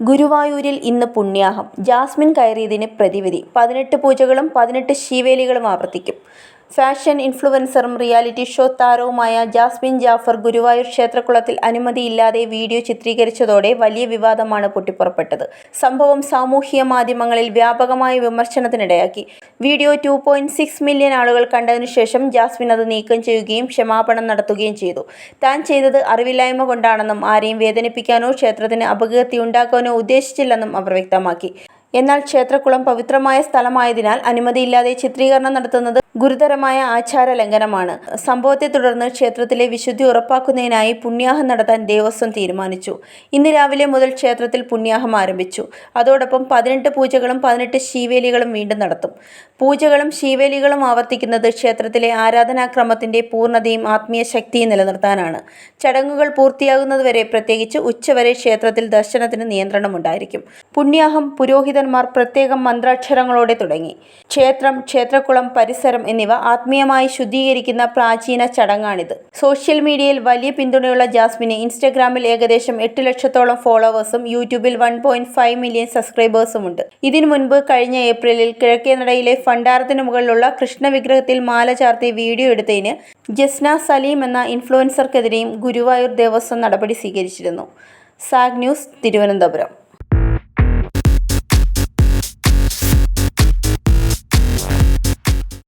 ഗുരുവായൂരിൽ ഇന്ന് പുണ്യാഹം. ജാസ്മിൻ കയറിയതിന് പ്രതിവിധി. 18 പൂജകളും 18 ശീവേലികളും ആവർത്തിക്കും. ഫാഷൻ ഇൻഫ്ലുവൻസറും റിയാലിറ്റി ഷോ താരവുമായ ജാസ്മിൻ ജാഫർ ഗുരുവായൂർ ക്ഷേത്രക്കുളത്തിൽ അനുമതിയില്ലാതെ വീഡിയോ ചിത്രീകരിച്ചതോടെ വലിയ വിവാദമാണ് പൊട്ടിപ്പുറപ്പെട്ടത്. സംഭവം സാമൂഹ്യ മാധ്യമങ്ങളിൽ വ്യാപകമായ വിമർശനത്തിനിടയാക്കി. വീഡിയോ 2.6 മില്യൺ ആളുകൾ കണ്ടതിനുശേഷം ജാസ്മിൻ അത് നീക്കം ചെയ്യുകയും ക്ഷമാപണം നടത്തുകയും ചെയ്തു. താൻ ചെയ്തത് അറിവില്ലായ്മ കൊണ്ടാണെന്നും ആരെയും വേദനിപ്പിക്കാനോ ക്ഷേത്രത്തിന് അപകീർത്തിയുണ്ടാക്കാനോ ഉദ്ദേശിച്ചില്ലെന്നും അവർ വ്യക്തമാക്കി. എന്നാൽ ക്ഷേത്രക്കുളം പവിത്രമായ സ്ഥലമായതിനാൽ അനുമതിയില്ലാതെ ചിത്രീകരണം നടത്തുന്നത് ഗുരുതരമായ ആചാര ലംഘനമാണ്. സംഭവത്തെ തുടർന്ന് ക്ഷേത്രത്തിലെ വിശുദ്ധി ഉറപ്പാക്കുന്നതിനായി പുണ്യാഹം നടത്താൻ ദേവസ്വം തീരുമാനിച്ചു. ഇന്ന് രാവിലെ മുതൽ ക്ഷേത്രത്തിൽ പുണ്യാഹം ആരംഭിച്ചു. അതോടൊപ്പം 18 പൂജകളും 18 ശീവേലികളും വീണ്ടും നടത്തും. പൂജകളും ശീവേലികളും ആവർത്തിക്കുന്നത് ക്ഷേത്രത്തിലെ ആരാധനാക്രമത്തിന്റെ പൂർണ്ണതയും ആത്മീയ ശക്തിയും നിലനിർത്താനാണ്. ചടങ്ങുകൾ പൂർത്തിയാകുന്നതുവരെ, പ്രത്യേകിച്ച് ഉച്ചവരെ ക്ഷേത്രത്തിൽ ദർശനത്തിന് നിയന്ത്രണമുണ്ടായിരിക്കും. പുണ്യാഹം പുരോഹിതന്മാർ പ്രത്യേകം മന്ത്രാക്ഷരങ്ങളോടെ തുടങ്ങി. ക്ഷേത്രം, ക്ഷേത്രക്കുളം, പരിസരം എന്നിവ ആത്മീയമായി ശുദ്ധീകരിക്കുന്ന പ്രാചീന ചടങ്ങാണിത്. സോഷ്യൽ മീഡിയയിൽ വലിയ പിന്തുണയുള്ള ജാസ്മിന് ഇൻസ്റ്റഗ്രാമിൽ ഏകദേശം 8 ലക്ഷത്തോളം ഫോളോവേഴ്സും യൂട്യൂബിൽ 1.5 മില്യൺ സബ്സ്ക്രൈബേഴ്സുമുണ്ട്. ഇതിനു മുൻപ് കഴിഞ്ഞ ഏപ്രിലിൽ കിഴക്കേനടയിലെ ഭണ്ഡാരത്തിനു മുകളിലുള്ള കൃഷ്ണവിഗ്രഹത്തിൽ മാല ചാർത്തി വീഡിയോ എടുത്തതിന് ജസ്ന സലീം എന്ന ഇൻഫ്ലുവൻസർക്കെതിരെയും ഗുരുവായൂർ ദേവസ്വം നടപടി സ്വീകരിച്ചിരുന്നു. Zag news, Thiruvananthapuram.